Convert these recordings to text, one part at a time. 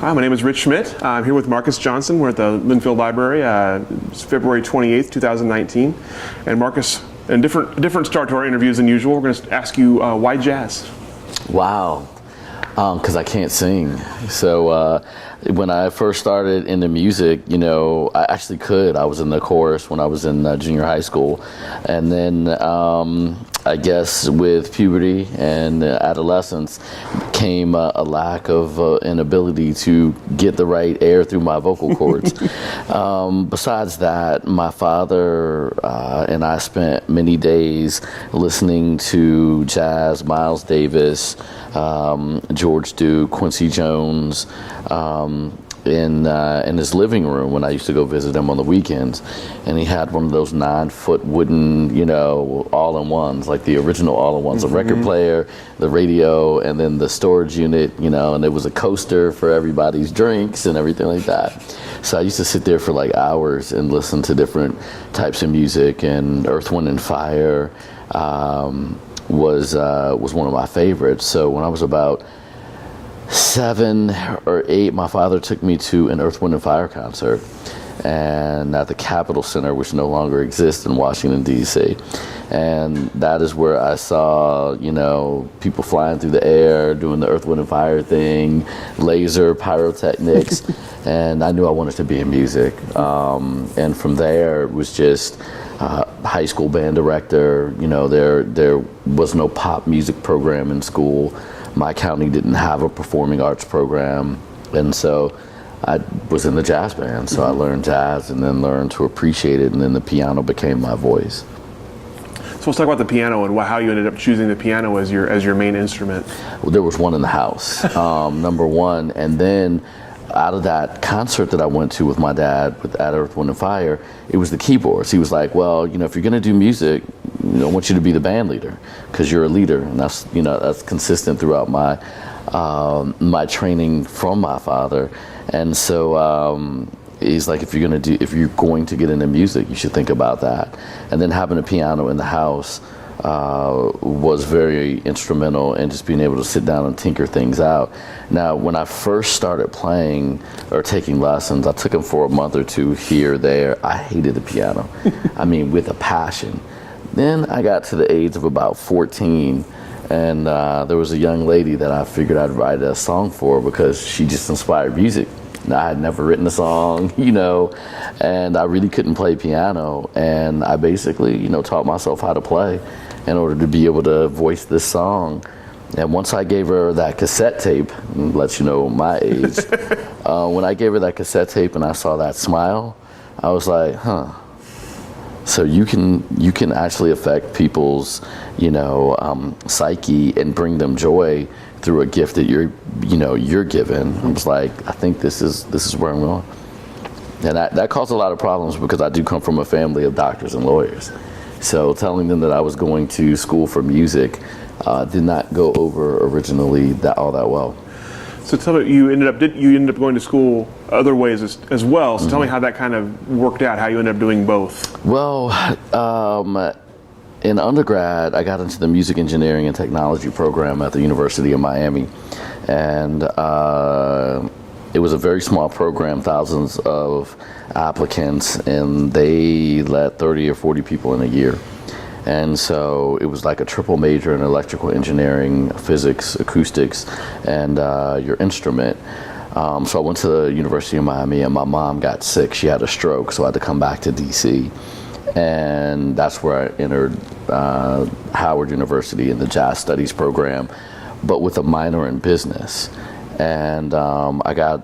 Hi, my name is Rich Schmidt. I'm here with Marcus Johnson. We're at the Linfield Library. It's February 28th, 2019. And Marcus, in different start to our interviews than usual, we're going to ask you why jazz? Wow, because I can't sing. So when I first started into music, I actually could. I was in the chorus when I was in junior high school. And then I guess with puberty and adolescence came a lack of an ability to get the right air through my vocal cords. Besides that, my father and I spent many days listening to jazz, Miles Davis, George Duke, Quincy Jones, in his living room when I used to go visit him on the weekends. And he had one of those 9-foot wooden, all-in-ones, like the original all-in-ones, the record player, the radio, and then the storage unit, and there was a coaster for everybody's drinks and everything like that. So I used to sit there for like hours and listen to different types of music, and Earth, Wind and Fire was one of my favorites. So when I was about 7 or 8, my father took me to an Earth, Wind and Fire concert, and at the Capitol Center, which no longer exists in Washington, D.C. And that is where I saw, people flying through the air, doing the Earth, Wind and Fire thing, laser, pyrotechnics, and I knew I wanted to be in music. And from there, it was just high school band director. There was no pop music program in school. My county didn't have a performing arts program, and so I was in the jazz band. So I learned jazz and then learned to appreciate it, and then the piano became my voice. So let's talk about the piano and how you ended up choosing the piano as your main instrument. Well, there was one in the house, number one, and then out of that concert that I went to with my dad at Earth, Wind and Fire, it was the keyboards. He was like, well, if you're going to do music, I want you to be the band leader because you're a leader, and that's consistent throughout my my training from my father. And so he's like, if you're going to get into music, you should think about that. And then having a piano in the house was very instrumental in just being able to sit down and tinker things out. Now, when I first started playing or taking lessons, I took them for a month or two here or there. I hated the piano. I mean, with a passion. Then I got to the age of about 14, and there was a young lady that I figured I'd write a song for because she just inspired music. Now, I had never written a song, and I really couldn't play piano, and I basically, taught myself how to play in order to be able to voice this song. And once I gave her that cassette tape, lets you know my age, when I gave her that cassette tape and I saw that smile, I was like, huh. So you can actually affect people's, psyche and bring them joy through a gift that you're given. I was like, I think this is where I'm going. And that caused a lot of problems because I do come from a family of doctors and lawyers. So telling them that I was going to school for music did not go over originally all that well. So tell me, you ended up going to school other ways as well. So tell me how that kind of worked out, how you ended up doing both. Well, in undergrad, I got into the music engineering and technology program at the University of Miami. And it was a very small program, thousands of applicants, and they let 30 or 40 people in a year. And so it was like a triple major in electrical engineering, physics, acoustics, and your instrument. So I went to the University of Miami, and my mom got sick. She had a stroke, so I had to come back to DC. And that's where I entered Howard University in the Jazz Studies program, but with a minor in business. And I got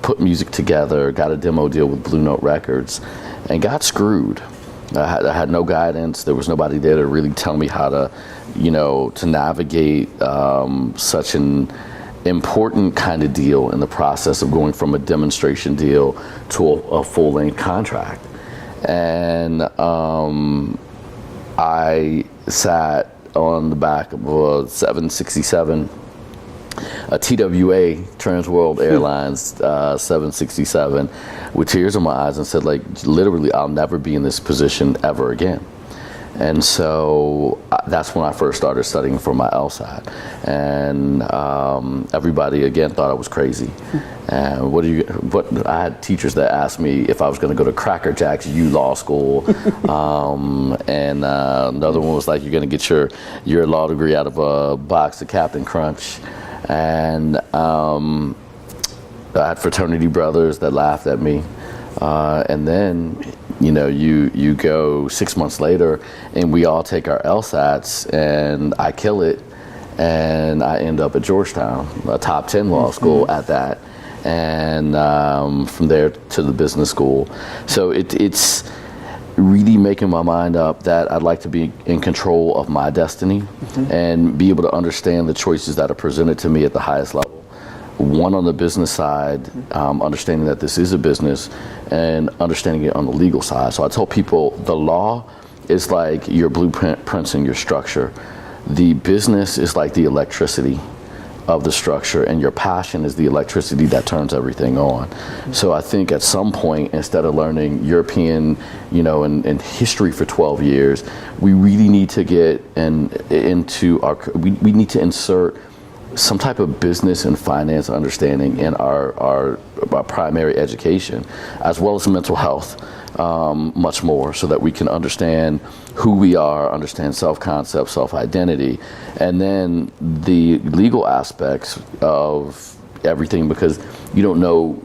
put music together, got a demo deal with Blue Note Records, and got screwed. I had no guidance. There was nobody there to really tell me how to, to navigate such an important kind of deal in the process of going from a demonstration deal to a full-length contract. And I sat on the back of a 767, a TWA, Trans World Airlines 767, with tears in my eyes, and said, like, literally, I'll never be in this position ever again. And so that's when I first started studying for my LSAT. And everybody, again, thought I was crazy. And I had teachers that asked me if I was going to go to Cracker Jack's U Law School. And another one was like, you're going to get your law degree out of a box of Captain Crunch. And I had fraternity brothers that laughed at me. And then, you go 6 months later and we all take our LSATs and I kill it and I end up at Georgetown, a top 10 law school at that. And from there to the business school. So it's really making my mind up that I'd like to be in control of my destiny and be able to understand the choices that are presented to me at the highest level. One, on the business side, understanding that this is a business, and understanding it on the legal side. So I tell people the law is like your blueprints and your structure. The business is like the electricity of the structure, and your passion is the electricity that turns everything on. So I think at some point, instead of learning European, and history for 12 years, we really need to get into we need to insert some type of business and finance understanding in our primary education, as well as mental health, much more, so that we can understand who we are, understand self-concept, self-identity, and then the legal aspects of everything, because you don't know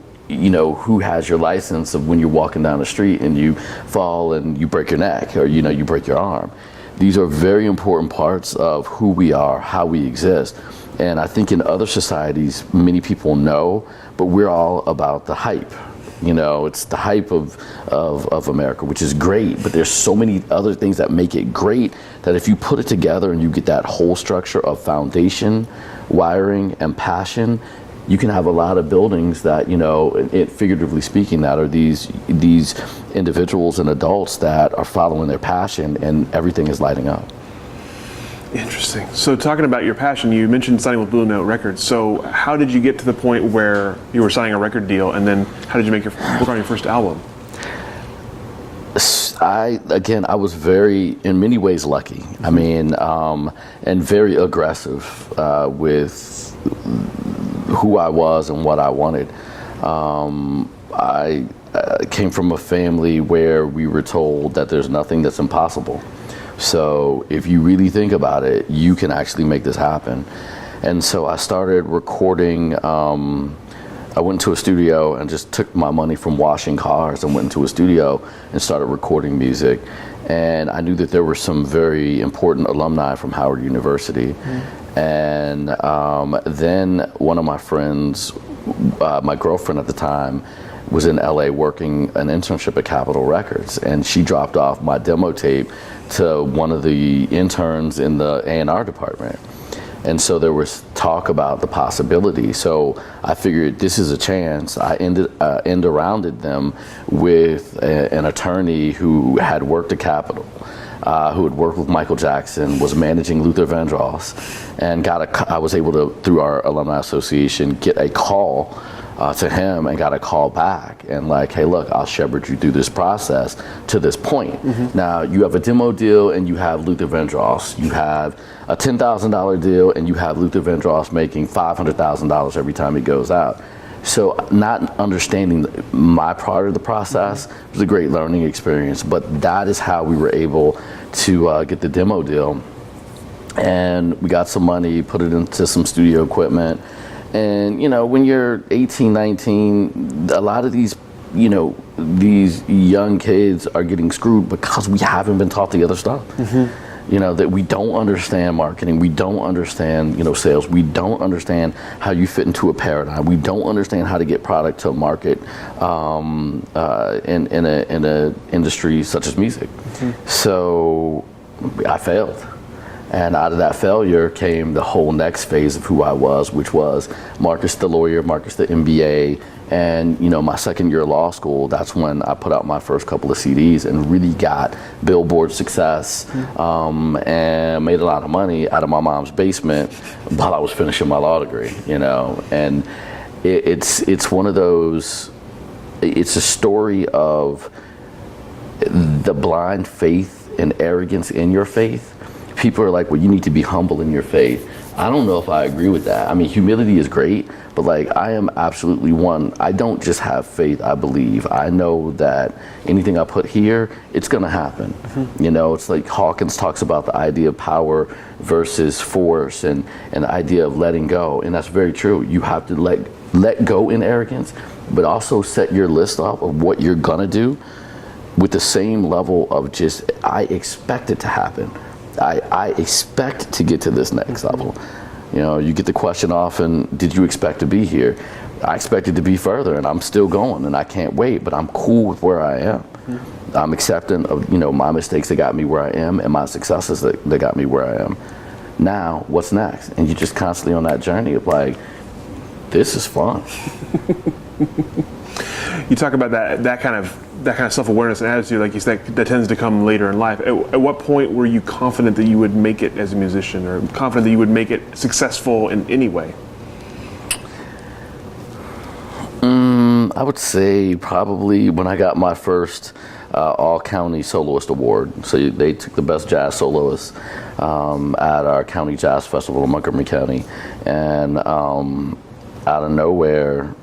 who has your license of when you're walking down the street and you fall and you break your neck, or you break your arm. These are very important parts of who we are, how we exist. And I think in other societies, many people know, but we're all about the hype. It's the hype of America, which is great, but there's so many other things that make it great that if you put it together and you get that whole structure of foundation, wiring, and passion, you can have a lot of buildings that, figuratively speaking, that are these individuals and adults that are following their passion, and everything is lighting up. Interesting. So talking about your passion, you mentioned signing with Blue Note Records. So how did you get to the point where you were signing a record deal, and then how did you work on your first album? I was in many ways lucky. I mean, and very aggressive with who I was and what I wanted. I came from a family where we were told that there's nothing that's impossible. So if you really think about it, you can actually make this happen. And so I started recording. I went to a studio and just took my money from washing cars and went into a studio and started recording music. And I knew that there were some very important alumni from Howard University. And then one of my friends, my girlfriend at the time, was in LA working an internship at Capitol Records, and she dropped off my demo tape to one of the interns in the A&R department. And so there was talk about the possibility. So I figured this is a chance. I end-arounded them with an attorney who had worked at Capitol, who had worked with Michael Jackson, was managing Luther Vandross, and I was able to, through our alumni association, get a call to him and got a call back and like, hey, look, I'll shepherd you through this process to this point. Now you have a demo deal and you have Luther Vandross. You have a $10,000 deal and you have Luther Vandross making $500,000 every time he goes out. So not understanding my part of the process was a great learning experience, but that is how we were able to get the demo deal. And we got some money, put it into some studio equipment. And, when you're 18, 19, a lot of these young kids are getting screwed because we haven't been taught the other stuff. That we don't understand marketing, we don't understand, sales, we don't understand how you fit into a paradigm, we don't understand how to get product to market in a industry such as music. So I failed. And out of that failure came the whole next phase of who I was, which was Marcus the lawyer, Marcus the MBA. And, my second year of law school, that's when I put out my first couple of CDs and really got Billboard success, and made a lot of money out of my mom's basement while I was finishing my law degree, And it's one of those, it's a story of the blind faith and arrogance in your faith. People are like, well, you need to be humble in your faith. I don't know if I agree with that. I mean, humility is great, but like, I am absolutely one. I don't just have faith, I believe. I know that anything I put here, it's gonna happen. You know, it's like Hawkins talks about the idea of power versus force, and the idea of letting go. And that's very true. You have to let go in arrogance, but also set your list up of what you're gonna do with the same level of just, I expect it to happen. I expect to get to this next level. You know, you get the question often, did you expect to be here? I expected to be further, and I'm still going, and I can't wait, but I'm cool with where I am. I'm accepting of, you know, my mistakes that got me where I am, and my successes that got me where I am. Now, what's next? And you're just constantly on that journey of like, this is fun. You talk about that kind of self-awareness and attitude, like you said, that tends to come later in life. At what point were you confident that you would make it as a musician, or confident that you would make it successful in any way? I would say probably when I got my first all-county soloist award. So they took the best jazz soloist at our county jazz festival in Montgomery County, and out of nowhere,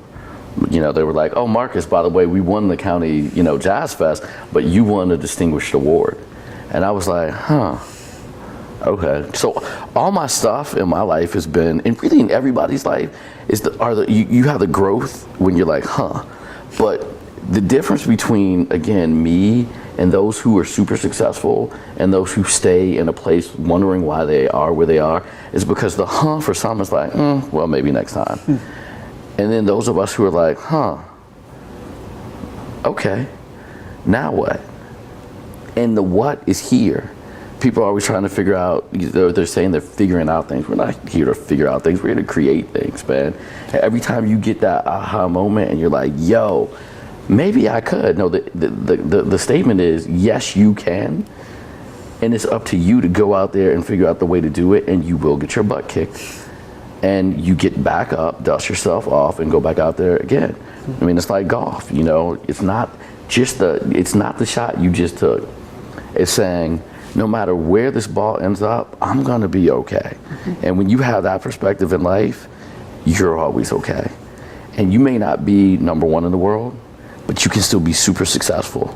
you know, they were like, oh, Marcus, by the way, we won the county, you know, jazz fest, but you won a distinguished award. And I was like, huh, okay. So all my stuff in my life has been, and really in everybody's life, you have the growth when you're like, huh. But the difference between, again, me and those who are super successful and those who stay in a place wondering why they are where they are is because the huh for some is like, well, maybe next time. And then those of us who are like, huh, okay, now what? And the what is here. People are always trying to figure out, they're saying they're figuring out things. We're not here to figure out things, we're here to create things, man. Every time you get that aha moment and you're like, yo, maybe I could. No, the statement is, yes, you can. And it's up to you to go out there and figure out the way to do it, and you will get your butt kicked. And you get back up, dust yourself off, and go back out there again. I mean, it's like golf, you know. It's not the shot you just took. It's saying, no matter where this ball ends up, I'm gonna be okay. And when you have that perspective in life, you're always okay. And you may not be number one in the world, but you can still be super successful.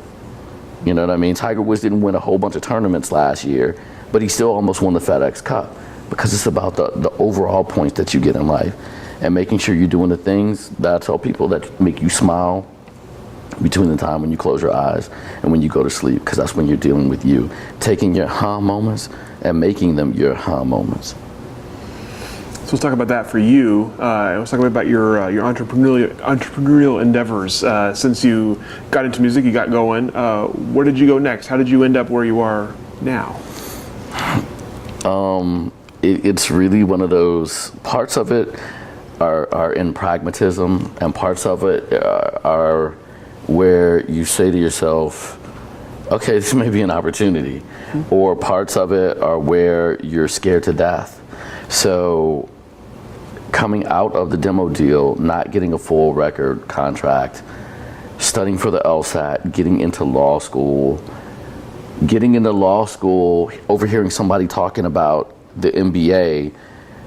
You know what I mean? Tiger Woods didn't win a whole bunch of tournaments last year, but he still almost won the FedEx Cup. Because it's about the overall points that you get in life, and making sure you're doing the things that I tell people that make you smile between the time when you close your eyes and when you go to sleep, because that's when you're dealing with you. Taking your huh moments and making them your huh moments. So let's talk about that for you. Let's talk about your entrepreneurial endeavors. Since you got into music, you got going. Where did you go next? How did you end up where you are now? It's really one of those, parts of it are in pragmatism, and parts of it are where you say to yourself, okay, this may be an opportunity. Or parts of it are where you're scared to death. So coming out of the demo deal, not getting a full record contract, studying for the LSAT, getting into law school, overhearing somebody talking about the MBA,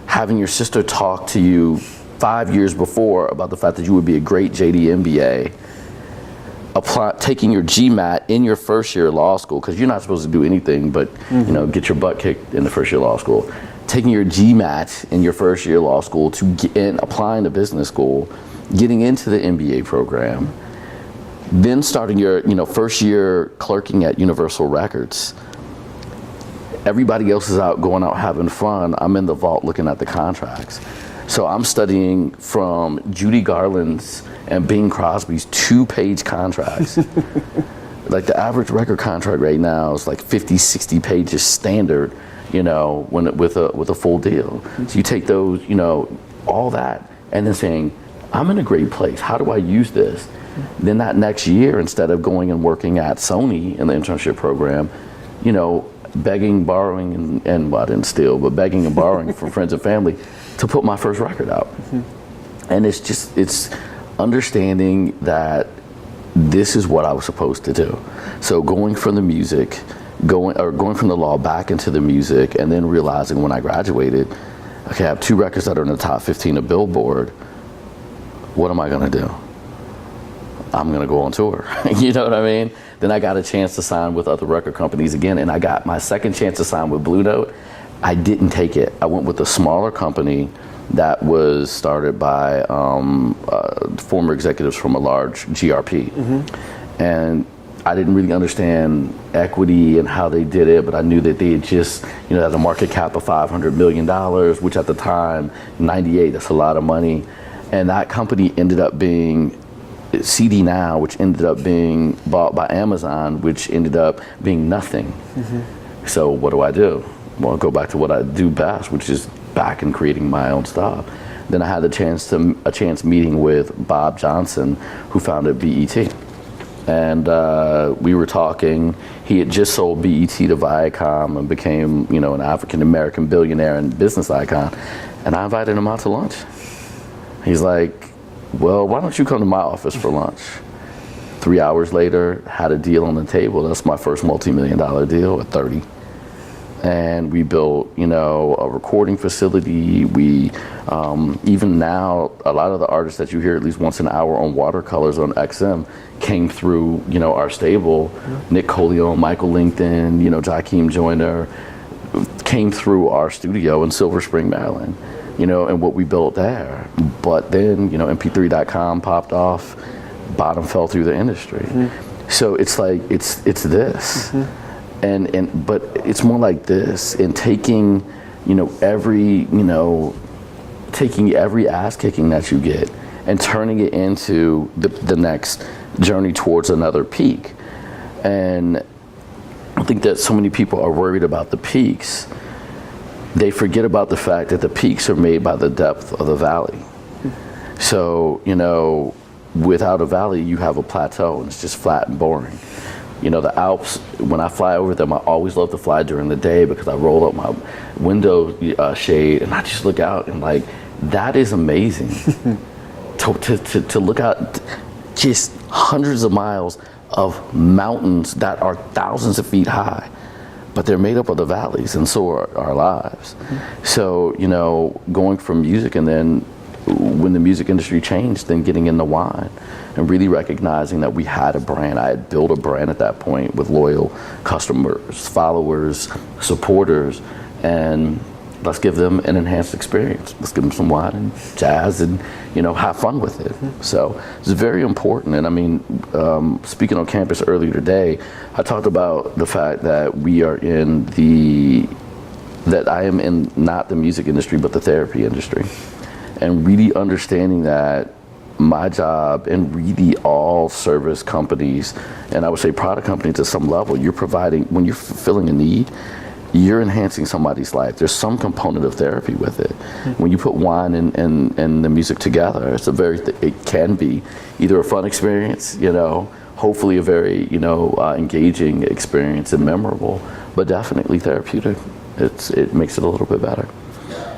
having your sister talk to you 5 years before about the fact that you would be a great JD MBA, taking your GMAT in your first year of law school, because you're not supposed to do anything but you know, get your butt kicked in the first year of law school. Taking your GMAT in your first year of law school applying to business school, getting into the MBA program, then starting your first year clerking at Universal Records. Everybody else is going out having fun. I'm in the vault looking at the contracts. So I'm studying from Judy Garland's and Bing Crosby's 2-page contracts. Like the average record contract right now is like 50, 60 pages standard, you know, with a full deal. So you take those, you know, all that, and then saying, I'm in a great place. How do I use this? Then that next year, instead of going and working at Sony in the internship program, you know, begging, borrowing, and well, I didn't steal, but begging and borrowing from friends and family to put my first record out. And it's understanding that this is what I was supposed to do. So going from the music going from the law back into the music, and then realizing when I graduated, okay, I have 2 records that are in the top 15 of Billboard. What am I gonna do? I'm gonna go on tour. You know what I mean? Then I got a chance to sign with other record companies again, and I got my second chance to sign with Blue Note. I didn't take it. I went with a smaller company that was started by former executives from a large GRP. And I didn't really understand equity and how they did it, but I knew that they had just, had a market cap of $500 million, which at the time, 98, that's a lot of money. And that company ended up being CD Now, which ended up being bought by Amazon, which ended up being nothing. So what do? Well, go back to what I do best, which is back and creating my own stuff. Then I had a chance meeting with Bob Johnson, who founded BET. And we were talking. He had just sold BET to Viacom and became, an African-American billionaire and business icon. And I invited him out to lunch. He's like, well, why don't you come to my office for lunch? 3 hours later, had a deal on the table. That's my first multi-million-dollar deal at 30. And we built, a recording facility. We, even now, a lot of the artists that you hear at least once an hour on Watercolors on XM came through, our stable. Nick Coleon, Michael Linkton, Jakeem Joyner, came through our studio in Silver Spring, Maryland, and what we built there. But then, MP3.com popped off, bottom fell through the industry. So it's like, it's this. But it's more like this, and taking every ass kicking that you get and turning it into the next journey towards another peak. And I think that so many people are worried about the peaks. They forget about the fact that the peaks are made by the depth of the valley. So, without a valley, you have a plateau, and it's just flat and boring. The Alps, when I fly over them, I always love to fly during the day because I roll up my window shade and I just look out and that is amazing. to look out just hundreds of miles of mountains that are thousands of feet high, but they're made up of the valleys, and so are our lives. So, going from music, and then when the music industry changed, then getting into wine and really recognizing that we had a brand. I had built a brand at that point with loyal customers, followers, supporters, and let's give them an enhanced experience. Let's give them some wine and jazz and, have fun with it. So it's very important. And I mean, speaking on campus earlier today, I talked about the fact that I am in not the music industry, but the therapy industry. And really understanding that my job, and really all service companies, and I would say product companies at some level, you're providing, when you're fulfilling a need, you're enhancing somebody's life. There's some component of therapy with it. When you put wine and the music together, it can be either a fun experience, hopefully a very, engaging experience and memorable, but definitely therapeutic. It makes it a little bit better.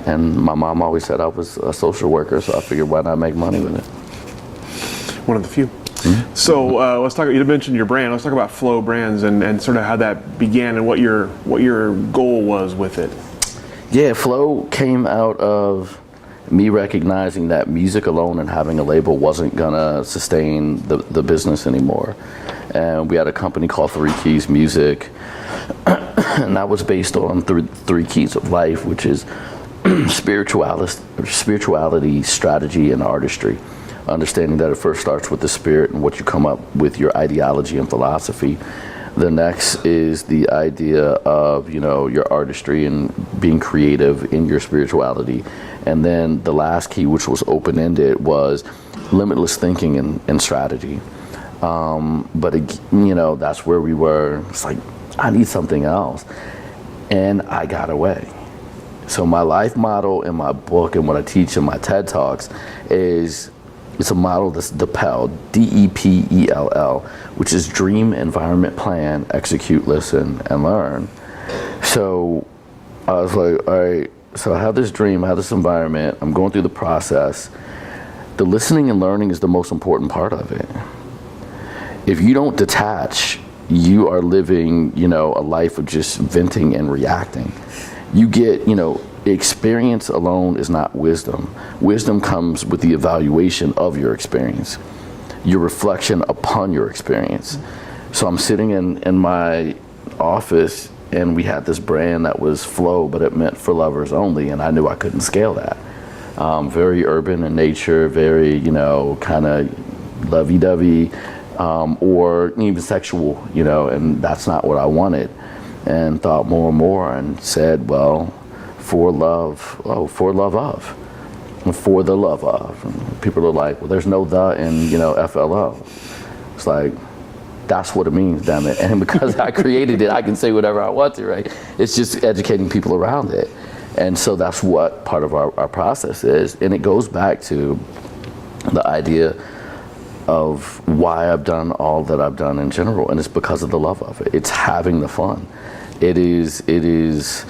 And my mom always said I was a social worker, so I figured why not make money with it. One of the few. So let's talk. You mentioned your brand. Let's talk about FLO Brands and sort of how that began and what your goal was with it. Yeah, FLO came out of me recognizing that music alone and having a label wasn't gonna sustain the business anymore. And we had a company called 3 Keys Music, and that was based on 3 keys of life, which is spirituality, strategy, and artistry. Understanding that it first starts with the spirit and what you come up with, your ideology and philosophy. The next is the idea of, your artistry and being creative in your spirituality. And then the last key, which was open-ended, was limitless thinking and strategy. But that's where we were. It's like, I need something else. And I got away. So my life model in my book and what I teach in my TED Talks is, it's a model that's DEPELL, DEPELL, which is dream, environment, plan, execute, listen, and learn. So I was like, all right, so I have this dream, I have this environment, I'm going through the process. The listening and learning is the most important part of it. If you don't detach you are living, a life of just venting and reacting. You get, experience alone is not wisdom. Wisdom comes with the evaluation of your experience, your reflection upon your experience. So I'm sitting in my office, and we had this brand that was FLO, but it meant for lovers only, and I knew I couldn't scale that. Very urban in nature, very, kind of lovey-dovey, or even sexual, and that's not what I wanted. And thought more and more and said, well, for love of, for the love of. And people are like, well, there's no the in, FLO. It's like, that's what it means, damn it. And because I created it, I can say whatever I want to, right? It's just educating people around it. And so that's what part of our process is. And it goes back to the idea of why I've done all that I've done in general. And it's because of the love of it. It's having the fun. It is,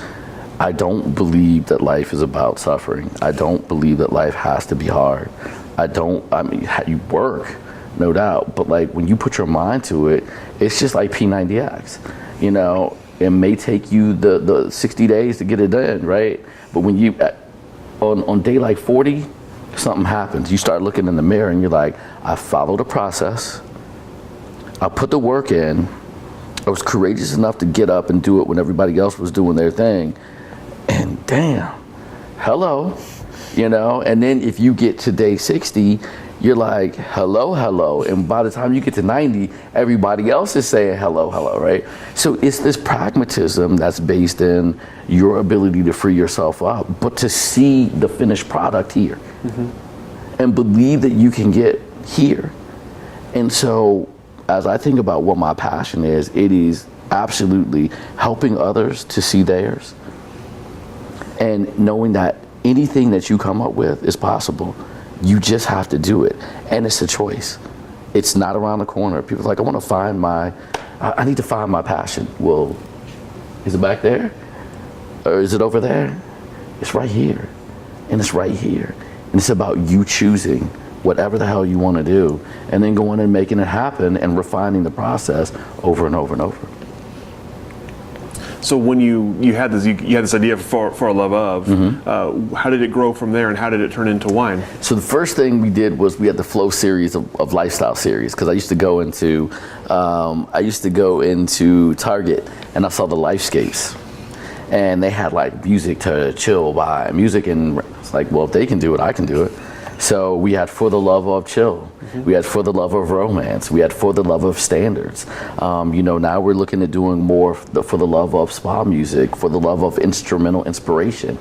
I don't believe that life is about suffering. I don't believe that life has to be hard. You work, no doubt, but like when you put your mind to it, it's just like P90X, it may take you the 60 days to get it done, right? But when you, on day like 40, something happens. You start looking in the mirror and you're like, I followed a process, I put the work in, I was courageous enough to get up and do it when everybody else was doing their thing. And damn, hello, and then if you get to day 60, you're like, hello. And by the time you get to 90, everybody else is saying hello, right? So it's this pragmatism that's based in your ability to free yourself up, but to see the finished product here and believe that you can get here. And so as I think about what my passion is, it is absolutely helping others to see theirs and knowing that anything that you come up with is possible. You just have to do it. And it's a choice. It's not around the corner. People are like, I need to find my passion. Well, is it back there? Or is it over there? It's right here. And it's right here. And it's about you choosing whatever the hell you want to do, and then going and making it happen and refining the process over and over and over. So when you had this idea for a love of, how did it grow from there, and how did it turn into wine? So the first thing we did was we had the FLO series of lifestyle series, because I used to go into Target and I saw the Lifescapes, and they had like music to chill by, music, and it's like, well, if they can do it, I can do it. So we had For the Love of Chill. We had For the Love of Romance. We had For the Love of Standards. Now we're looking at doing more For the Love of Spa Music, For the Love of Instrumental Inspiration,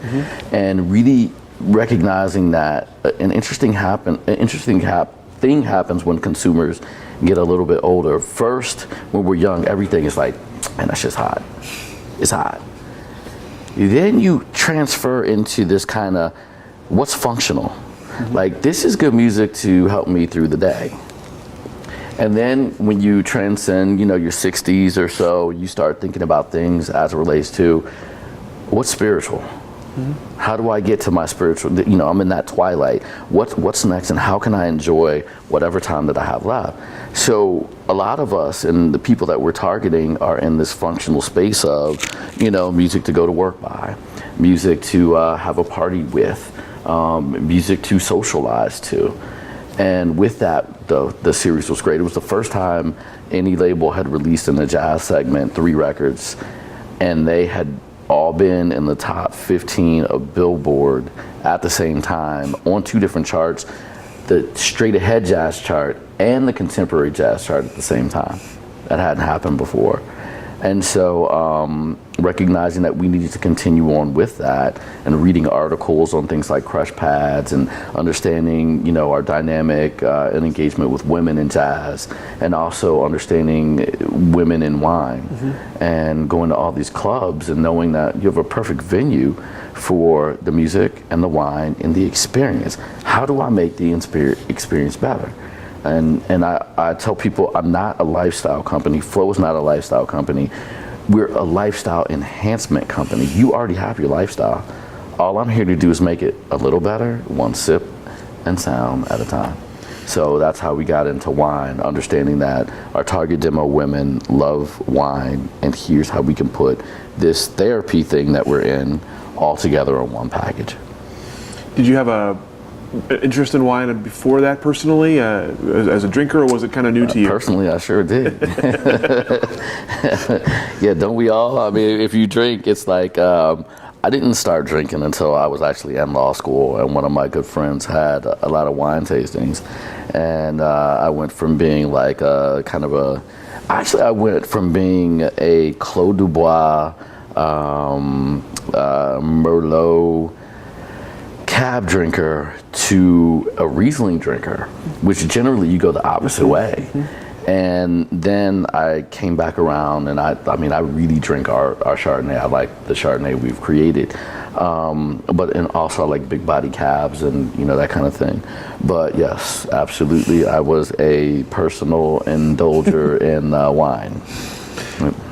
and really recognizing that an interesting thing happens when consumers get a little bit older. First, when we're young, everything is like, man, that's just hot. It's hot. Then you transfer into this kind of what's functional. Like, this is good music to help me through the day. And then when you transcend, your 60s or so, you start thinking about things as it relates to what's spiritual. How do I get to my spiritual, I'm in that twilight. What's next, and how can I enjoy whatever time that I have left? So a lot of us and the people that we're targeting are in this functional space of, music to go to work by, music to have a party with, music to socialize to. And with that, the series was great. It was the first time any label had released in the jazz segment 3 records, and they had all been in the top 15 of Billboard at the same time on 2 different charts, the straight ahead jazz chart and the contemporary jazz chart at the same time. That hadn't happened before. And so recognizing that we needed to continue on with that, and reading articles on things like crush pads, and understanding, our dynamic and engagement with women in jazz, and also understanding women in wine, and going to all these clubs and knowing that you have a perfect venue for the music and the wine and the experience. How do I make the experience better? And I tell people, I'm not a lifestyle company. FLO is not a lifestyle company. We're a lifestyle enhancement company. You already have your lifestyle. All I'm here to do is make it a little better, one sip and sound at a time. So that's how we got into wine, understanding that our target demo women love wine, and here's how we can put this therapy thing that we're in all together in one package. Did you have an interest in wine before that personally, as a drinker, or was it kind of new to you? Personally, I sure did. Yeah, don't we all? I mean, if you drink, it's like, I didn't start drinking until I was actually in law school, and one of my good friends had a lot of wine tastings, and I went from being like I went from being a Clos du Bois, Merlot cab drinker to a Riesling drinker, which generally you go the opposite way. And then I came back around, and I really drink our Chardonnay. I like the Chardonnay we've created, and also I like big body cabs and that kind of thing. But yes, absolutely, I was a personal indulger in wine.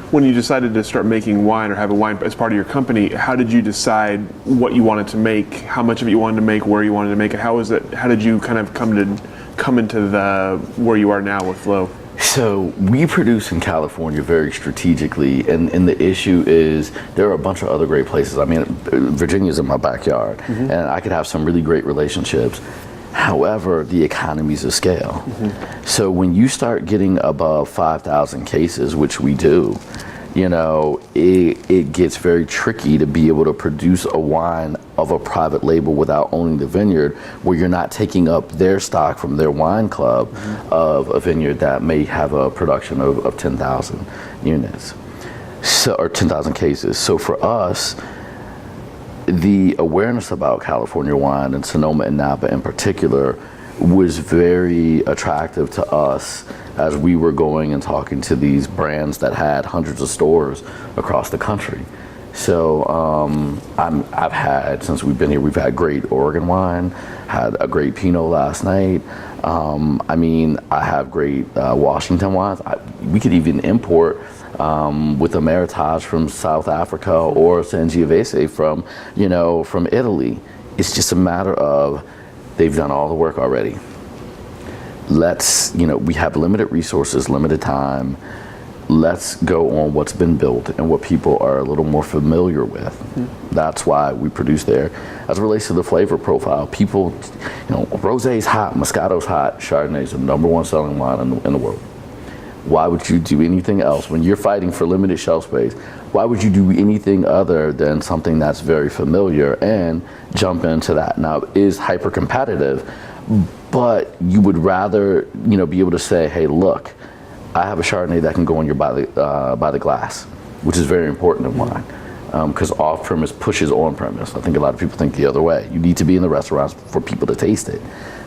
When you decided to start making wine or have a wine as part of your company, how did you decide what you wanted to make, how much of it you wanted to make, where you wanted to make it? How did you kind of come into where you are now with FLO? So we produce in California very strategically, and the issue is there are a bunch of other great places. I mean, Virginia's in my backyard, and I could have some really great relationships. However, the economies of scale. So when you start getting above 5,000 cases, which we do, it gets very tricky to be able to produce a wine of a private label without owning the vineyard, where you're not taking up their stock from their wine club of a vineyard that may have a production of 10,000 units, or 10,000 cases. So for us, the awareness about California wine, and Sonoma and Napa in particular, was very attractive to us as we were going and talking to these brands that had hundreds of stores across the country. So I've had, since we've been here, we've had great Oregon wine, had a great Pinot last night. I have great Washington wines. We could even import with a Meritage from South Africa, or Sangiovese from Italy. It's just a matter of they've done all the work already. We have limited resources, limited time. Let's go on what's been built and what people are a little more familiar with. That's why we produce there. As it relates to the flavor profile, people, Rosé's hot, Moscato's hot, Chardonnay's the #1 selling wine in the world. Why would you do anything else when you're fighting for limited shelf space? Why would you do anything other than something that's very familiar and jump into that? Now, it is hyper competitive, but you would rather, be able to say, hey, look, I have a Chardonnay that can go in by the glass, which is very important in wine, because off-premise pushes on-premise. I think a lot of people think the other way. You need to be in the restaurants for people to taste it.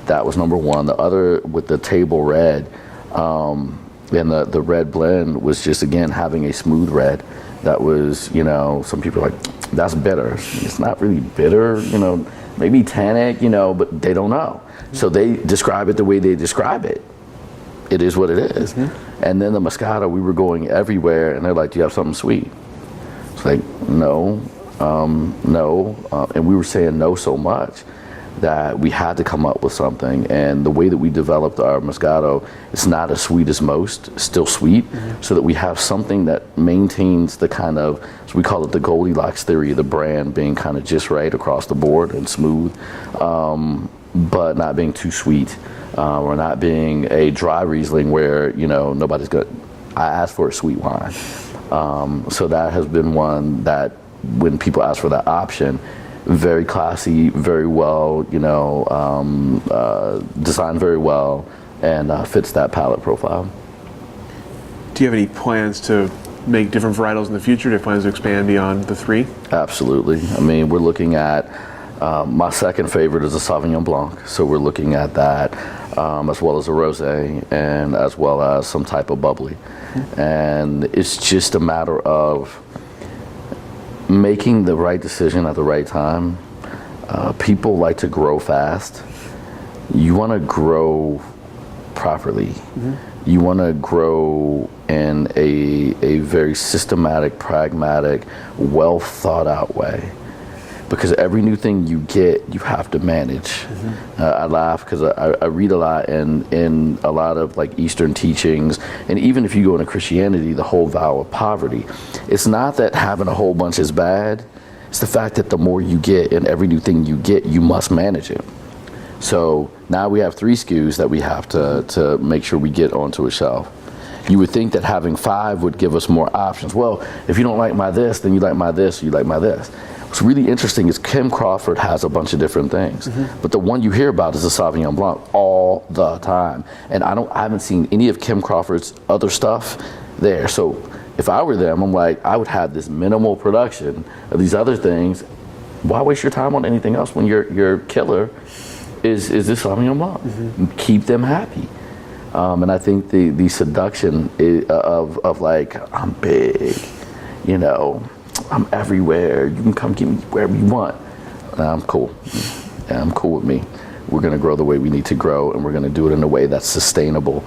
That was #1. The other, with the table red, and the red blend was just, again, having a smooth red that was, some people are like, that's bitter. It's not really bitter, maybe tannic, but they don't know. So they describe it the way they describe it. It is what it is. And then the Moscato, we were going everywhere, and they're like, do you have something sweet? It's like, no. And we were saying no so much that we had to come up with something. And the way that we developed our Moscato, it's not as sweet as most, still sweet, so that we have something that maintains the kind of, so we call it the Goldilocks theory, the brand being kind of just right across the board and smooth, but not being too sweet, or not being a dry Riesling where, nobody's good. I asked for a sweet wine. So that has been one that when people ask for that option, very classy, very well, designed very well, and fits that palate profile. Do you have any plans to make different varietals in the future? Do you have plans to expand beyond the 3? Absolutely. I mean, we're looking at, my second favorite is a Sauvignon Blanc, so we're looking at that, as well as a Rosé, and as well as some type of bubbly. And it's just a matter of making the right decision at the right time. People like to grow fast. You want to grow properly. You want to grow in a very systematic, pragmatic, well thought out way. because every new thing you get, you have to manage. I laugh because I read a lot in a lot of like Eastern teachings, and even if you go into Christianity, the whole vow of poverty. It's not that having a whole bunch is bad. It's the fact that the more you get and every new thing you get, you must manage it. So now we have 3 SKUs that we have to make sure we get onto a shelf. You would think that having 5 would give us more options. Well, if you don't like my this, then you like my this, or you like my this. What's really interesting is Kim Crawford has a bunch of different things, but the one you hear about is the Sauvignon Blanc all the time. And I haven't seen any of Kim Crawford's other stuff there. So if I were them, I'm like, I would have this minimal production of these other things. Why waste your time on anything else when your killer is this Sauvignon Blanc? Keep them happy. And I think the seduction of like, I'm big, you know, I'm everywhere. You can come get me wherever you want. I'm cool. Yeah, I'm cool with me. We're going to grow the way we need to grow, and we're going to do it in a way that's sustainable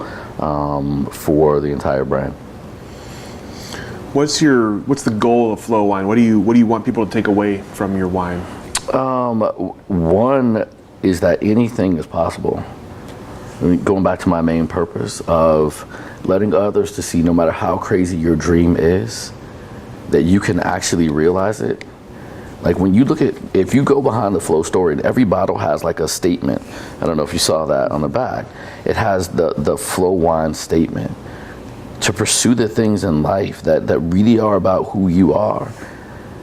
for the entire brand. What's the goal of FLO Wine? What do you want people to take away from your wine? One is that anything is possible. I mean, going back to my main purpose of letting others to see, no matter how crazy your dream is, that you can actually realize it. Like when you look at, if you go behind the FLO story, and every bottle has like a statement. I don't know if you saw that on the back. It has the FLO Wine statement. To pursue the things in life that really are about who you are.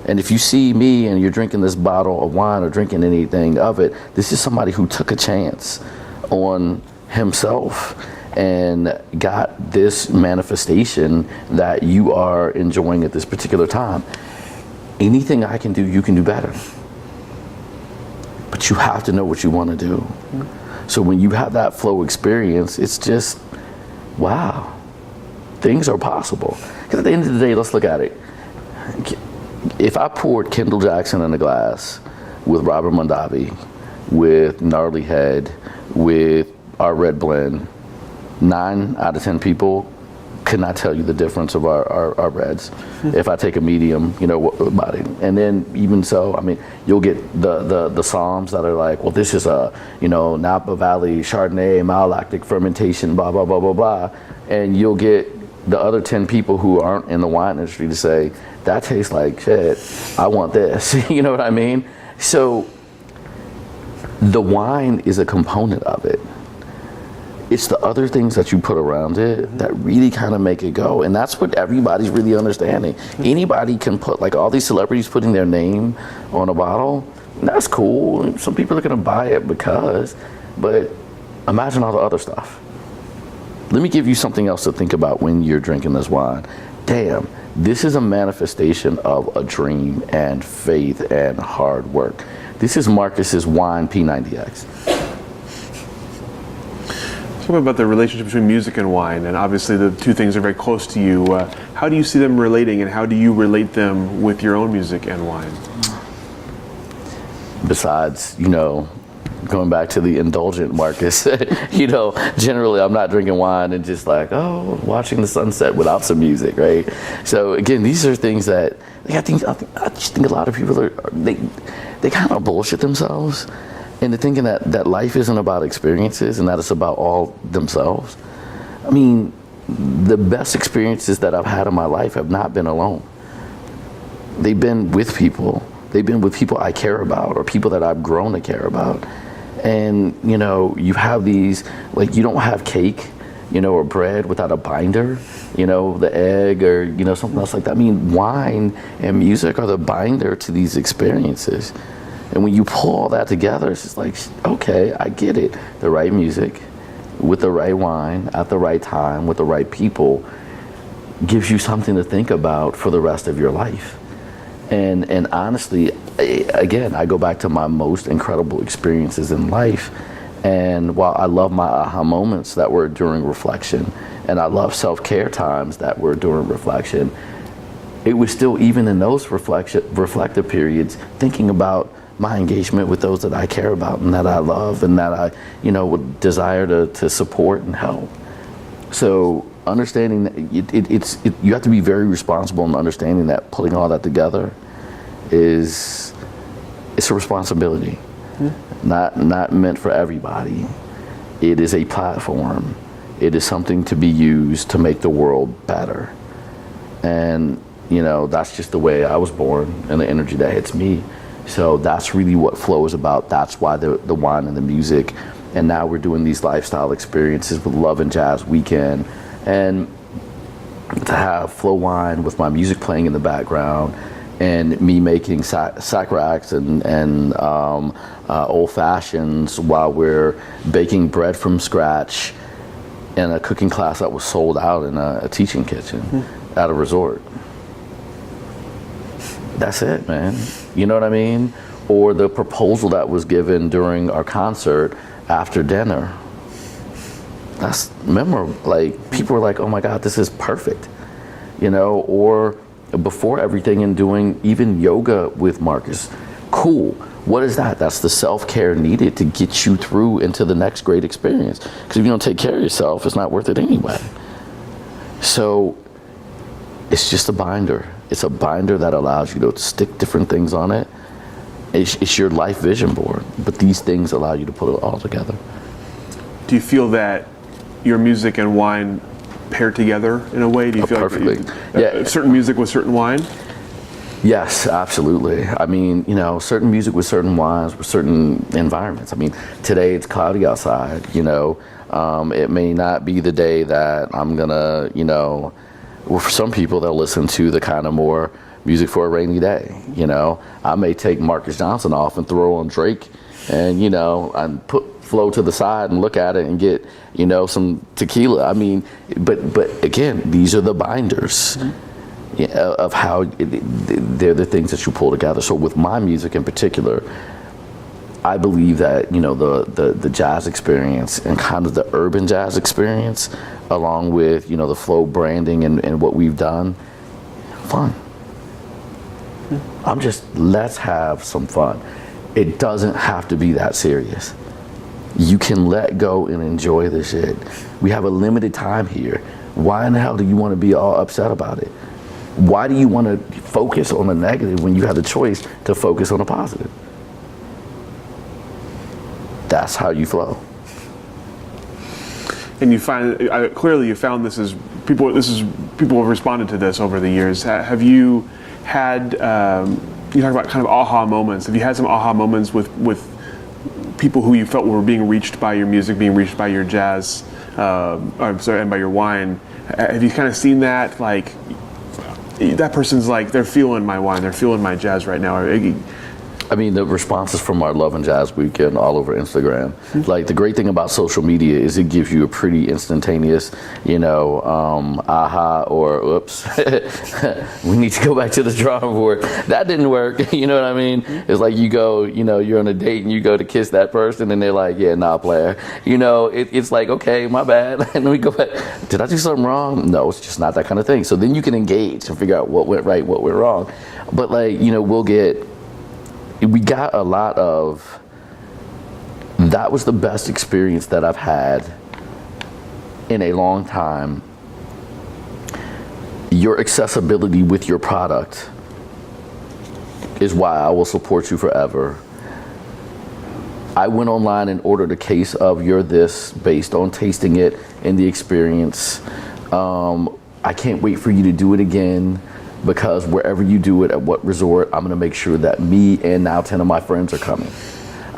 And if you see me and you're drinking this bottle of wine or drinking anything of it, this is somebody who took a chance on himself and got this manifestation that you are enjoying at this particular time. Anything I can do, you can do better. But you have to know what you want to do. So when you have that FLO experience, it's just, wow, things are possible. Because at the end of the day, let's look at it. If I poured Kendall Jackson in a glass with Robert Mondavi, with Gnarly Head, with our red blend, 9 out of 10 people could not tell you the difference of our reds. If I take a medium, you know, body. And then even so, I mean, you'll get the Psalms that are like, well, this is a, you know, Napa Valley Chardonnay, malolactic fermentation, blah, blah, blah, blah, blah. And you'll get the other 10 people who aren't in the wine industry to say, that tastes like shit, I want this. You know what I mean? So the wine is a component of it. It's the other things that you put around it that really kind of make it go. And that's what everybody's really understanding. Anybody can put, like all these celebrities putting their name on a bottle, that's cool. Some people are gonna buy it because, but imagine all the other stuff. Let me give you something else to think about when you're drinking this wine. Damn, this is a manifestation of a dream and faith and hard work. This is Marcus's Wine P90X. Talk about the relationship between music and wine, and obviously the two things are very close to you. How do you see them relating, and how do you relate them with your own music and wine? Besides, you know, going back to the indulgent Marcus, you know, generally I'm not drinking wine and just like, oh, watching the sunset without some music, right? So again, these are things that I just think a lot of people they kind of bullshit themselves into thinking that life isn't about experiences and that it's about all themselves. I mean, the best experiences that I've had in my life have not been alone. They've been with people. They've been with people I care about or people that I've grown to care about. And, you know, you have these, like, you don't have cake, you know, or bread without a binder, you know, the egg or, you know, something else like that. I mean, wine and music are the binder to these experiences. And when you pull all that together, it's just like, okay, I get it. The right music with the right wine at the right time with the right people gives you something to think about for the rest of your life. And honestly, again, I go back to my most incredible experiences in life. And while I love my aha moments that were during reflection, and I love self-care times that were during reflection, it was still, even in those reflective periods, thinking about my engagement with those that I care about and that I love and that I, you know, would desire to support and help. So understanding that you have to be very responsible in understanding that putting all that together it's it's a responsibility, not meant for everybody. It is a platform. It is something to be used to make the world better. And, you know, that's just the way I was born and the energy that hits me. So that's really what FLO is about. That's why the wine and the music. And now we're doing these lifestyle experiences with Love and Jazz Weekend. And to have FLO Wine with my music playing in the background and me making sacracks and old fashions while we're baking bread from scratch in a cooking class that was sold out in a teaching kitchen at a resort. That's it, man. You know what I mean? Or the proposal that was given during our concert after dinner. That's memorable. Like, people were like, oh my God, this is perfect. You know, or before everything and doing even yoga with Marcus. Cool. What is that? That's the self-care needed to get you through into the next great experience. Because if you don't take care of yourself, it's not worth it anyway. So it's just a binder. It's a binder that allows you to stick different things on it. It's your life vision board, but these things allow you to put it all together. Do you feel that your music and wine pair together in a way? Do you feel perfectly. like certain music with certain wine? Yes, absolutely. I mean, you know, certain music with certain wines, with certain environments. I mean, today it's cloudy outside, you know. It may not be the day that I'm gonna, you know, well, for some people they'll listen to the kind of more music for a rainy day, you know. I may take Marcus Johnson off and throw on Drake and, you know, and put FLO to the side and look at it and get, you know, some tequila. I mean, but again, these are the binders. Of how they're the things that you pull together. So with my music in particular, I believe that, you know, the jazz experience and kind of the urban jazz experience, along with, you know, the FLO branding and what we've done, fun. Let's have some fun. It doesn't have to be that serious. You can let go and enjoy this shit. We have a limited time here. Why in the hell do you want to be all upset about it? Why do you want to focus on the negative when you have the choice to focus on the positive? That's how you flow. And you find clearly you found this is people have responded to this over the years. Have you had you talk about kind of aha moments? Have you had some aha moments with people who you felt were being reached by your music, being reached by your jazz, and by your wine? Have you kind of seen that, like, that person's like, they're feeling my wine, they're feeling my jazz right now? I mean, the responses from our Love and Jazz Weekend all over Instagram. Like, the great thing about social media is it gives you a pretty instantaneous, you know, aha, or oops, we need to go back to the drawing board. That didn't work. You know what I mean? It's like you go, you know, you're on a date and you go to kiss that person and they're like, yeah, nah, player. You know, it's like, okay, my bad. And then we go back. Did I do something wrong? No, it's just not that kind of thing. So then you can engage and figure out what went right, what went wrong. But, like, you know, we got a lot of, that was the best experience that I've had in a long time. Your accessibility with your product is why I will support you forever. I went online and ordered a case of You're This based on tasting it and the experience. I can't wait for you to do it again. Because wherever you do it, at what resort, I'm gonna make sure that me and now 10 of my friends are coming.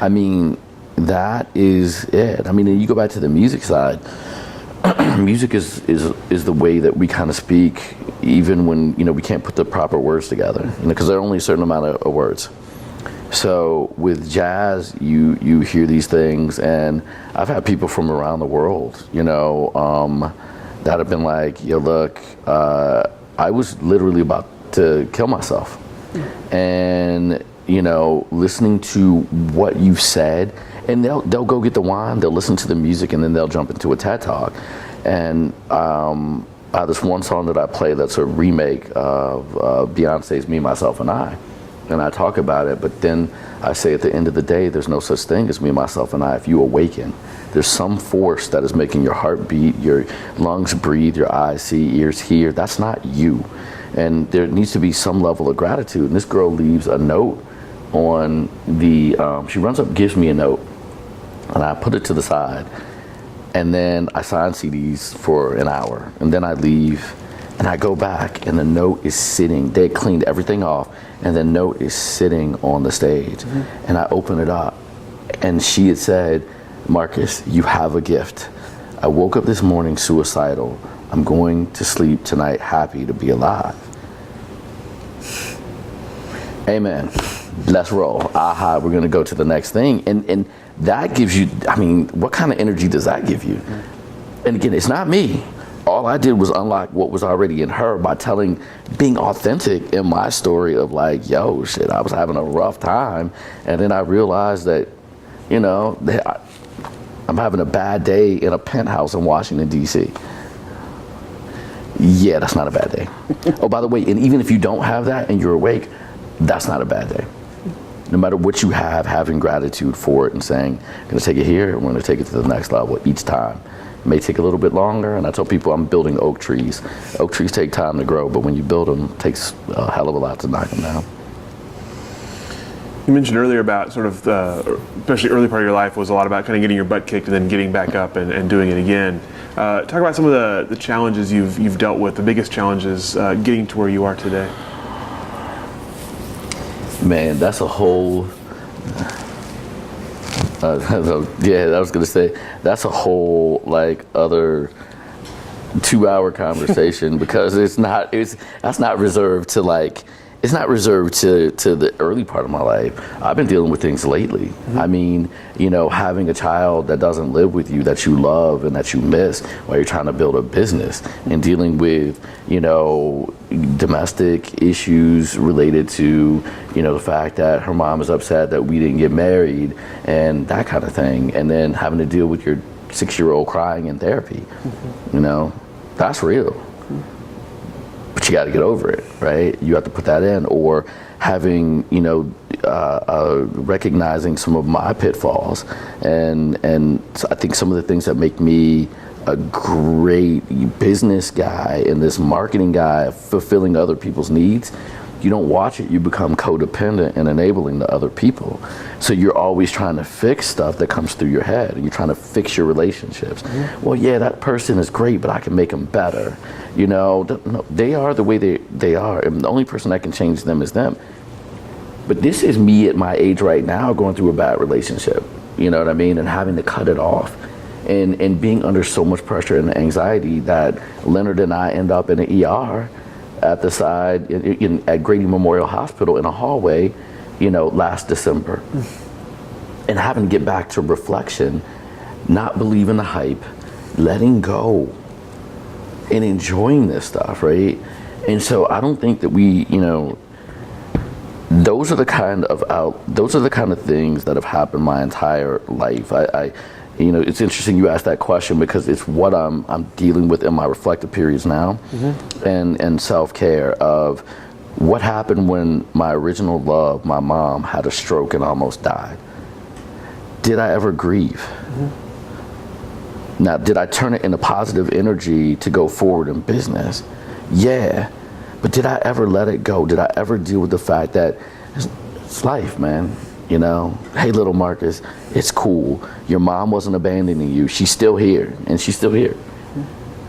I mean, that is it. I mean, and you go back to the music side, music is the way that we kind of speak, even when, you know, we can't put the proper words together, you know, because there are only a certain amount of words. So with jazz, you hear these things, and I've had people from around the world, you know, that have been like, yo, look, I was literally about to kill myself. And, you know, listening to what you've said, and they'll go get the wine, they'll listen to the music, and then they'll jump into a TED Talk. And this one song that I play that's a remake of Beyonce's Me, Myself, and I. And I talk about it, but then I say at the end of the day, there's no such thing as me, myself, and I. If you awaken, there's some force that is making your heart beat, your lungs breathe, your eyes see, ears hear. That's not you. And there needs to be some level of gratitude. And this girl leaves a note on the, she runs up, gives me a note, and I put it to the side. And then I sign CDs for an hour, and then I leave, and I go back, and the note is sitting. They had cleaned everything off, and the note is sitting on the stage. And I open it up, and she had said, Marcus, you have a gift. I woke up this morning suicidal. I'm going to sleep tonight happy to be alive. Amen. Let's roll. Aha, we're gonna go to the next thing. And that gives you, I mean, what kind of energy does that give you? And again, it's not me. All I did was unlock what was already in her by being authentic in my story of like, yo, shit, I was having a rough time. And then I realized that, you know, I'm having a bad day in a penthouse in Washington, D.C. Yeah, that's not a bad day. Oh, by the way, and even if you don't have that and you're awake, that's not a bad day. No matter what you have, having gratitude for it and saying, I'm going to take it here, and we're going to take it to the next level each time. It may take a little bit longer, and I tell people I'm building oak trees. Oak trees take time to grow, but when you build them, it takes a hell of a lot to knock them down. You mentioned earlier about sort of especially early part of your life was a lot about kind of getting your butt kicked and then getting back up and doing it again. Talk about some of the challenges you've dealt with, the biggest challenges getting to where you are today. Man, that's a whole, yeah, I was going to say, that's a whole like other 2-hour conversation because that's not reserved to like, it's not reserved to the early part of my life. I've been dealing with things lately. I mean, you know, having a child that doesn't live with you, that you love and that you miss while you're trying to build a business, and dealing with, you know, domestic issues related to, you know, the fact that her mom is upset that we didn't get married and that kind of thing. And then having to deal with your 6-year-old crying in therapy, you know, that's real. But you got to get over it, right? You have to put that in, or having, you know, recognizing some of my pitfalls, and I think some of the things that make me a great business guy and this marketing guy, fulfilling other people's needs. You don't watch it, you become codependent and enabling to other people. So you're always trying to fix stuff that comes through your head, and you're trying to fix your relationships. Well, yeah, that person is great, but I can make them better. You know, no, they are the way they are, and the only person that can change them is them. But this is me at my age right now going through a bad relationship, you know what I mean, and having to cut it off. And being under so much pressure and anxiety that Leonard and I end up in an ER at the side at Grady Memorial Hospital in a hallway, you know, last December. And having to get back to reflection, not believing the hype, letting go, and enjoying this stuff, right? And so I don't think that we, you know, those are the kind of things that have happened my entire life. You know, it's interesting you asked that question because it's what I'm dealing with in my reflective periods now, and self-care of what happened when my original love, my mom, had a stroke and almost died. Did I ever grieve? Now, did I turn it into positive energy to go forward in business? Yeah, but did I ever let it go? Did I ever deal with the fact that it's life, man? You know, hey, little Marcus, it's cool. Your mom wasn't abandoning you. She's still here, and she's still here.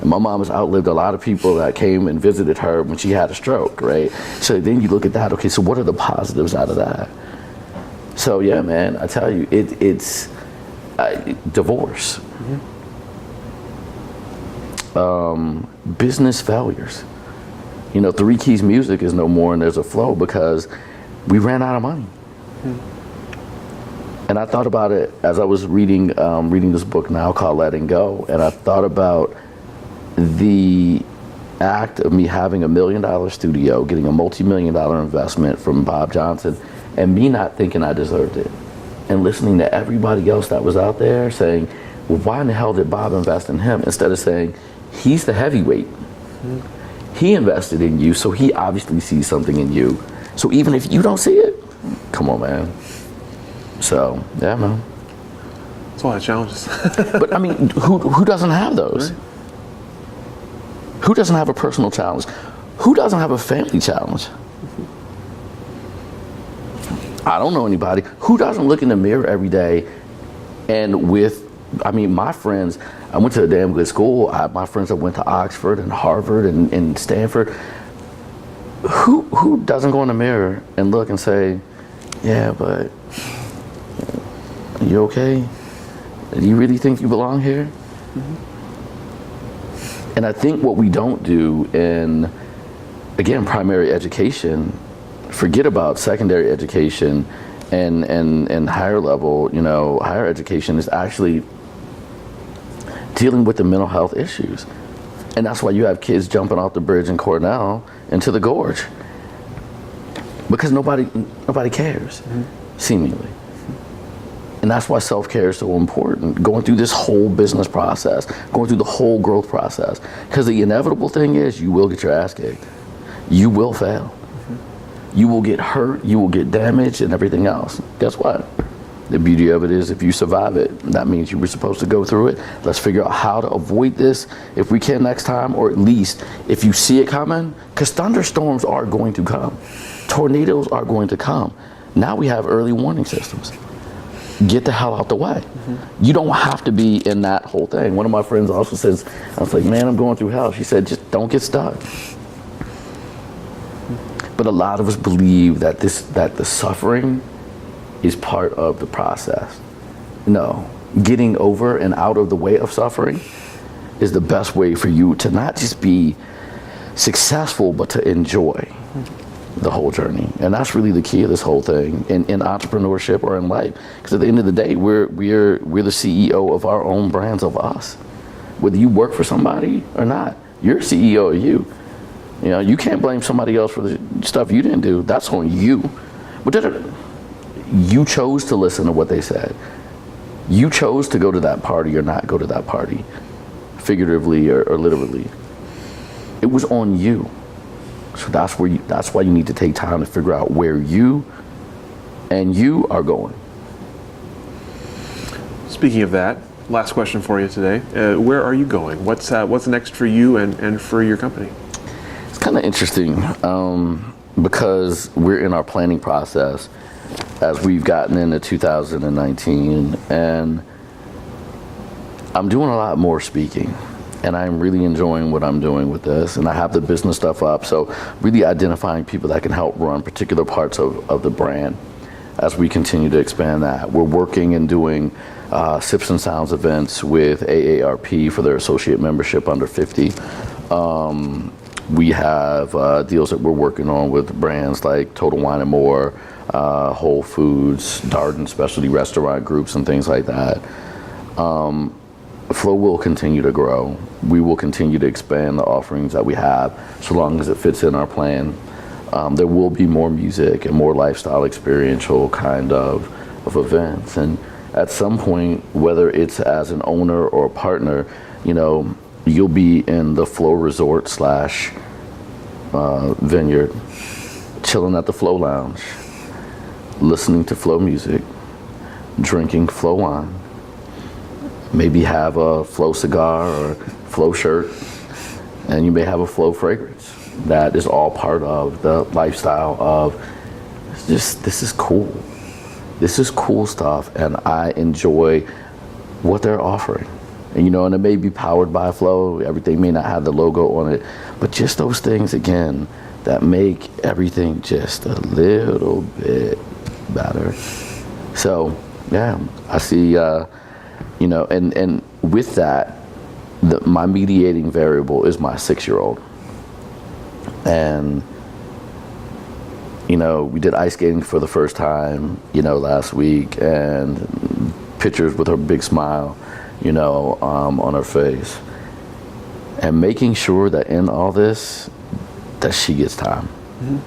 And my mom has outlived a lot of people that came and visited her when she had a stroke, right? So then you look at that, okay, so what are the positives out of that? So yeah, man, I tell you, it's divorce. Business failures. You know, 3 Keys Music is no more, and there's a FLO because we ran out of money. And I thought about it as I was reading this book now called Letting Go, and I thought about the act of me having $1 million studio, getting a multi-million-dollar investment from Bob Johnson, and me not thinking I deserved it, and listening to everybody else that was out there saying, well, why in the hell did Bob invest in him? Instead of saying, he's the heavyweight. He invested in you, so he obviously sees something in you. So even if you don't see it, come on, man. So, yeah, man. It's a lot of challenges. But I mean, who doesn't have those? Right. Who doesn't have a personal challenge? Who doesn't have a family challenge? I don't know anybody who doesn't look in the mirror every day. And my friends, I went to a damn good school. My friends that went to Oxford and Harvard and Stanford. Who doesn't go in the mirror and look and say, yeah, but are you okay? Do you really think you belong here? Mm-hmm. And I think what we don't do in, again, primary education, forget about secondary education and higher level, higher education, is actually dealing with the mental health issues. And that's why you have kids jumping off the bridge in Cornell into the gorge. Because nobody cares, seemingly. And that's why self-care is so important. Going through this whole business process, going through the whole growth process. Because the inevitable thing is you will get your ass kicked. You will fail. You will get hurt, you will get damaged, and everything else. Guess what? The beauty of it is if you survive it, that means you were supposed to go through it. Let's figure out how to avoid this if we can next time, or at least if you see it coming, because thunderstorms are going to come. Tornadoes are going to come. Now we have early warning systems. Get the hell out the way. You don't have to be in that whole thing. One of my friends also says, I was like, man, I'm going through hell. She said, just don't get stuck. But a lot of us believe that the suffering is part of the process. No, getting over and out of the way of suffering is the best way for you to not just be successful, but to enjoy the whole journey. And that's really the key of this whole thing in entrepreneurship or in life. Because at the end of the day, we're the CEO of our own brands, of us. Whether you work for somebody or not, you're CEO of you. You can't blame somebody else for the stuff you didn't do. That's on you. But you chose to listen to what they said. You chose to go to that party or not go to that party, figuratively or literally. It was on you. So that's why you need to take time to figure out where you are going. Speaking of that, last question for you today. Where are you going? What's next for you and for your company? It's kind of interesting because we're in our planning process as we've gotten into 2019, and I'm doing a lot more speaking, and I'm really enjoying what I'm doing with this, and I have the business stuff up, so really identifying people that can help run particular parts of the brand as we continue to expand that. We're working and doing Sips and Sounds events with AARP for their associate membership under 50. We have deals that we're working on with brands like Total Wine and More, Whole Foods, Darden specialty restaurant groups, and things like that. FLO will continue to grow. We will continue to expand the offerings that we have so long as it fits in our plan. There will be more music and more lifestyle experiential kind of events. And at some point, whether it's as an owner or a partner, you'll be in the FLO Resort / vineyard, chilling at the FLO Lounge, listening to FLO music, drinking FLO wine, maybe have a FLO cigar or FLO shirt, and you may have a FLO fragrance. That is all part of the lifestyle of this is cool. This is cool stuff, and I enjoy what they're offering. And and it may be powered by FLO. Everything may not have the logo on it, but just those things, again, that make everything just a little bit better. So, yeah, I see, and with that, my mediating variable is my 6-year-old. And, we did ice skating for the first time, last week, and pictures with her big smile, on her face. And making sure that in all this, that she gets time. Mm-hmm.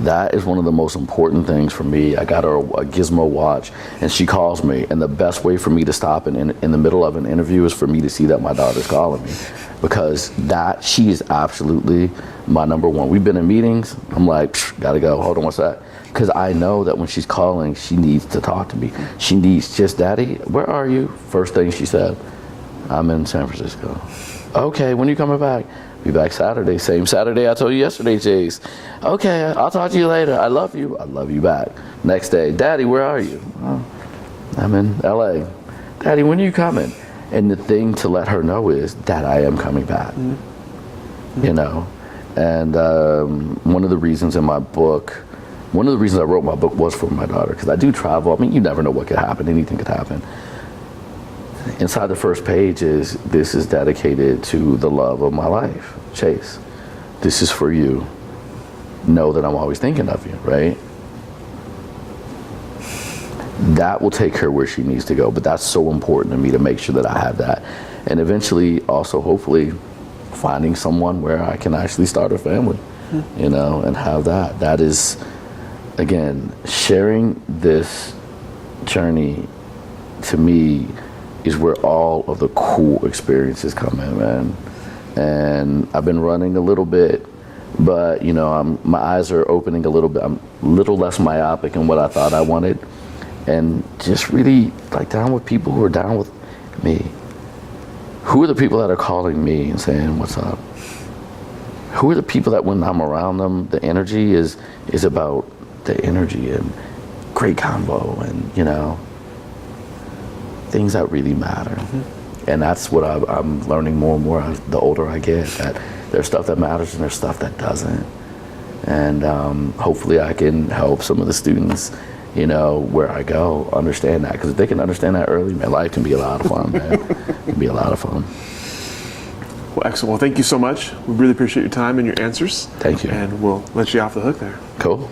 That is one of the most important things for me. I got her a Gizmo watch, and she calls me, and the best way for me to stop in the middle of an interview is for me to see that my daughter's calling me, because she is absolutely my number one. We've been in meetings, I'm like, gotta go, hold on one sec, because I know that when she's calling, she needs to talk to me. She needs just, Daddy, where are you? First thing she said, I'm in San Francisco. Okay, when are you coming back? Be back Saturday. Same Saturday I told you yesterday, Chase. Okay, I'll talk to you later. I love you. I love you back. Next day, Daddy, where are you? Oh, I'm in LA. Daddy, when are you coming? And the thing to let her know is that I am coming back. You know? And one of the reasons in my book, one of the reasons I wrote my book was for my daughter, because I do travel. I mean, you never know what could happen. Anything could happen. Inside the first page is, this is dedicated to the love of my life, Chase. This is for you. Know that I'm always thinking of you, right? That will take her where she needs to go, but that's so important to me to make sure that I have that. And eventually, also, hopefully, finding someone where I can actually start a family, you know, and have that. That is, again, sharing this journey, to me, is where all of the cool experiences come in, man. And I've been running a little bit, but, you know, my eyes are opening a little bit. I'm a little less myopic in what I thought I wanted. And just really, like, down with people who are down with me. Who are the people that are calling me and saying, what's up? Who are the people that when I'm around them, the energy is about the energy and great combo and, you know, things that really matter. And that's what I'm learning more and more the older I get, that there's stuff that matters and there's stuff that doesn't. And hopefully I can help some of the students, you know, where I go, understand that. Because if they can understand that early, man, life can be a lot of fun, man. It can be a lot of fun. Well, excellent. Well, thank you so much. We really appreciate your time and your answers. Thank you. And we'll let you off the hook there. Cool.